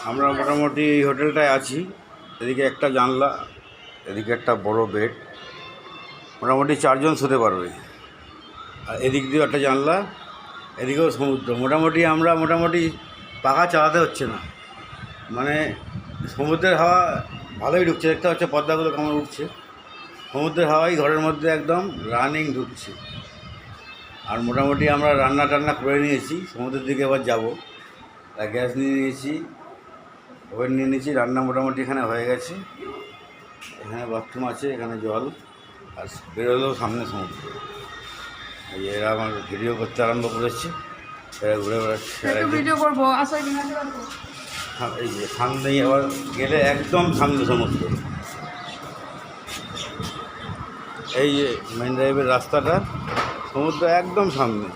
আমরা মোটামুটি এই হোটেলটায় আছি। এদিকে একটা জানলা, এদিকে একটা বড় বেড, মোটামুটি 4 জন শুতে পারবে। আর এদিক দিয়েও একটা জানলা, এদিকেও সমুদ্র। আমরা মোটামুটি পাখা চালাতে হচ্ছে না, মানে সমুদ্রের হাওয়া ভালোই ঢুকছে। দেখতে হচ্ছে পদ্মাগুলো কেমন উঠছে, সমুদ্রের হাওয়াই ঘরের মধ্যে একদম রানিং ঢুকছে। আর মোটামুটি আমরা রান্না টান্না করে নিয়েছি, সমুদ্রের দিকে এবার যাবো। তাই গ্যাস নিয়ে নিয়েছি, ওভেন নিয়ে নিয়েছি, রান্না মোটামুটি এখানে হয়ে গেছে। এখানে বাথরুম আছে, এখানে জল, আর বেরোলেও সামনে সমুদ্র। এই এরা আমার ভিডিও করতে আরম্ভ করেছে, এরা ঘুরে বেড়াচ্ছে। এই যে সামনেই আবার গেলে একদম সামনে সমুদ্র। এই যে মেন ড্রাইভের রাস্তাটা, সমুদ্র একদম সামনে।